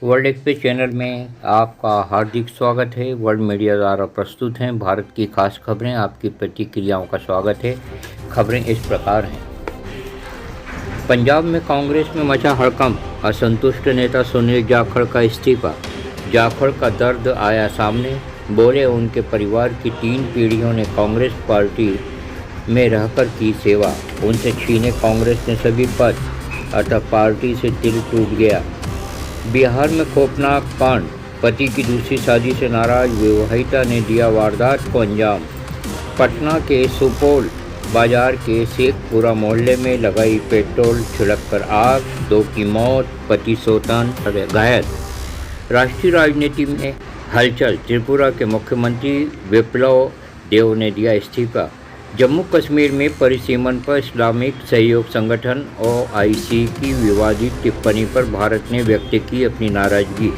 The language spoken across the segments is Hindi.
वर्ल्ड एक्सप्रेस चैनल में आपका हार्दिक स्वागत है। वर्ल्ड मीडिया द्वारा प्रस्तुत हैं भारत की खास खबरें। आपकी प्रतिक्रियाओं का स्वागत है। खबरें इस प्रकार हैं। पंजाब में कांग्रेस में मचा हड़कंप, असंतुष्ट नेता सुनील जाखड़ का इस्तीफा। जाखड़ का दर्द आया सामने, बोले उनके परिवार की 3 पीढ़ियों ने कांग्रेस पार्टी में रहकर की सेवा, उनसे छीने कांग्रेस ने सभी पद, अतः पार्टी से दिल टूट गया। बिहार में खौफनाक कांड, पति की दूसरी शादी से नाराज विवाहिता ने दिया वारदात को अंजाम। पटना के सुपौल बाजार के शेखपुरा मोहल्ले में लगाई पेट्रोल छिड़ककर आग, 2 की मौत, पति सोतन घायल। राष्ट्रीय राजनीति में हलचल, त्रिपुरा के मुख्यमंत्री विप्लव देव ने दिया इस्तीफा। जम्मू कश्मीर में परिसीमन पर इस्लामिक सहयोग संगठन OIC की विवादित टिप्पणी पर भारत ने व्यक्त की अपनी नाराजगी।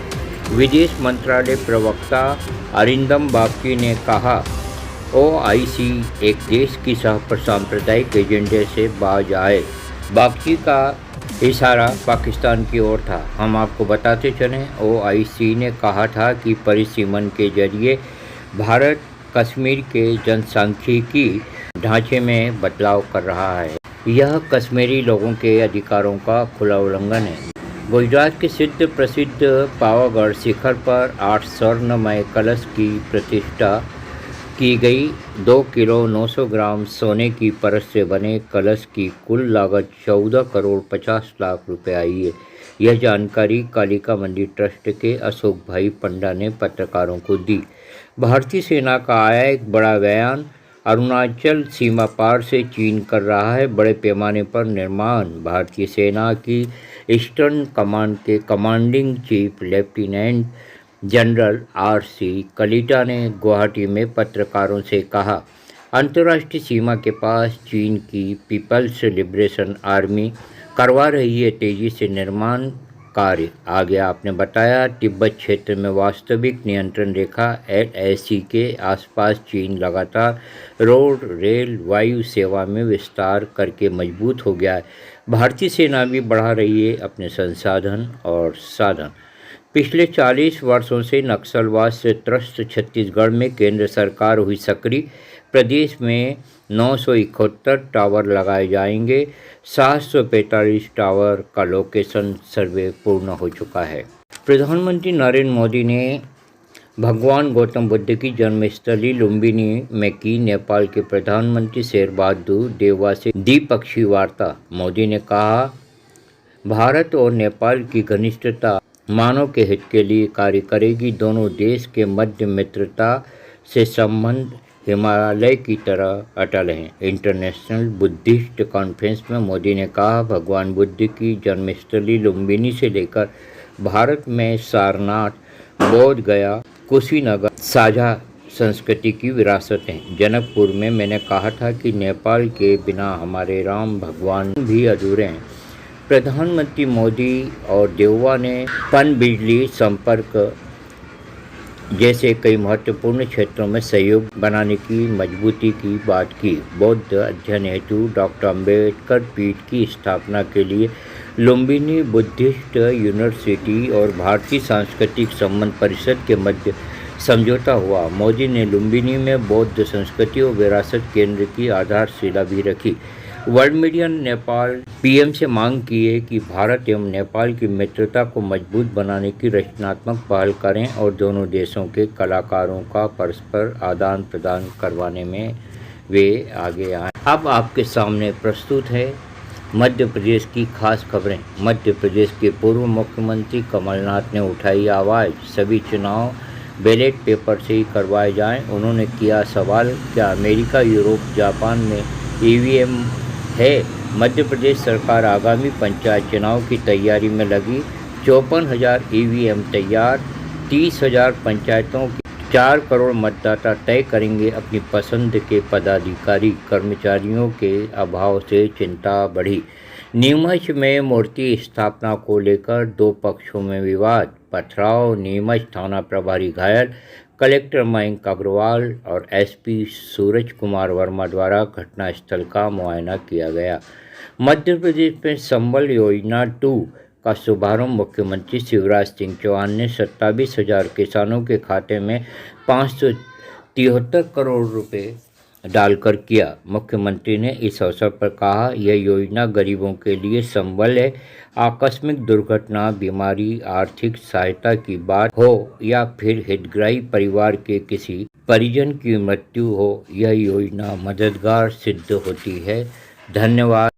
विदेश मंत्रालय प्रवक्ता अरिंदम बागची ने कहा, OIC एक देश की सांप्रदायिक एजेंडे से बाज आए। बागची का इशारा पाकिस्तान की ओर था। हम आपको बताते चलें, OIC ने कहा था कि परिसीमन के जरिए भारत कश्मीर के जनसांख्यिकी ढांचे में बदलाव कर रहा है। यह कश्मीरी लोगों के अधिकारों का खुला उल्लंघन है। गुजरात के सिद्ध प्रसिद्ध पावागढ़ शिखर पर 8 स्वर्णमय कलश की प्रतिष्ठा की गई। 2 किलो 900 ग्राम सोने की परत से बने कलश की कुल लागत 14 करोड़ 50 लाख रुपए आई है। यह जानकारी कालिका मंदिर ट्रस्ट के अशोक भाई पंडा ने पत्रकारों को दी। भारतीय सेना का आया एक बड़ा बयान, अरुणाचल सीमा पार से चीन कर रहा है बड़े पैमाने पर निर्माण। भारतीय सेना की ईस्टर्न कमांड के commanding chief lieutenant general RC कलिटा ने गुवाहाटी में पत्रकारों से कहा, अंतर्राष्ट्रीय सीमा के पास चीन की पीपल्स लिबरेशन आर्मी करवा रही है तेजी से निर्माण कार्य। आगे आपने बताया, तिब्बत क्षेत्र में वास्तविक नियंत्रण रेखा LAC के आसपास चीन लगातार रोड, रेल, वायु सेवा में विस्तार करके मजबूत हो गया है। भारतीय सेना भी बढ़ा रही है अपने संसाधन और साधन। पिछले 40 वर्षों से नक्सलवाद से त्रस्त छत्तीसगढ़ में केंद्र सरकार हुई सक्रिय। प्रदेश में 971 टावर लगाए जाएंगे। 745 टावर का लोकेशन सर्वे पूर्ण हो चुका है। प्रधानमंत्री नरेंद्र मोदी ने भगवान गौतम बुद्ध की जन्मस्थली लुम्बिनी में की नेपाल के प्रधानमंत्री शेरबहादुर देउवा से द्विपक्षीय वार्ता। मोदी ने कहा, भारत और नेपाल की घनिष्ठता मानव के हित के लिए कार्य करेगी। दोनों देश के मध्य मित्रता से संबंध हिमालय की तरह अटल हैं। इंटरनेशनल बुद्धिस्ट कॉन्फ्रेंस में मोदी ने कहा, भगवान बुद्ध की जन्मस्थली लुम्बिनी से लेकर भारत में सारनाथ, बोध गया, कुशीनगर साझा संस्कृति की विरासत हैं। जनकपुर में मैंने कहा था कि नेपाल के बिना हमारे राम भगवान भी अधूरे हैं। प्रधानमंत्री मोदी और देउवा ने पनबिजली संपर्क जैसे कई महत्वपूर्ण क्षेत्रों में सहयोग बनाने की मजबूती की बात की। बौद्ध अध्ययन हेतु डॉक्टर अम्बेडकर पीठ की स्थापना के लिए लुम्बिनी बुद्धिस्ट यूनिवर्सिटी और भारतीय सांस्कृतिक संबंध परिषद के मध्य समझौता हुआ। मोदी ने लुम्बिनी में बौद्ध संस्कृति और विरासत केंद्र की आधारशिला भी रखी। वर्ल्ड मीडिया ने नेपाल PM से मांग की है कि भारत एवं नेपाल की मित्रता को मजबूत बनाने की रचनात्मक पहल करें और दोनों देशों के कलाकारों का परस्पर आदान प्रदान करवाने में वे आगे आएं। अब आपके सामने प्रस्तुत है मध्य प्रदेश की खास खबरें। मध्य प्रदेश के पूर्व मुख्यमंत्री कमलनाथ ने उठाई आवाज़, सभी चुनाव बैलेट पेपर से ही करवाए जाएं। उन्होंने किया सवाल, क्या अमेरिका, यूरोप, जापान में EVM है? मध्य प्रदेश सरकार आगामी पंचायत चुनाव की तैयारी में लगी। 54,000 EVM तैयार, 30,000 पंचायतों के 4 करोड़ मतदाता तय करेंगे अपनी पसंद के पदाधिकारी। कर्मचारियों के अभाव से चिंता बढ़ी। नीमच में मूर्ति स्थापना को लेकर 2 पक्षों में विवाद, पथराव, नीमच थाना प्रभारी घायल। कलेक्टर मयंक अग्रवाल और SP सूरज कुमार वर्मा द्वारा घटनास्थल का मुआयना किया गया। मध्य प्रदेश में संबल योजना 2 का शुभारंभ मुख्यमंत्री शिवराज सिंह चौहान ने 27,000 किसानों के खाते में 573 करोड़ रुपए डालकर किया। मुख्यमंत्री ने इस अवसर पर कहा, यह योजना गरीबों के लिए संबल है। आकस्मिक दुर्घटना, बीमारी, आर्थिक सहायता की बात हो या फिर हितग्राही परिवार के किसी परिजन की मृत्यु हो, यह योजना मददगार सिद्ध होती है। धन्यवाद।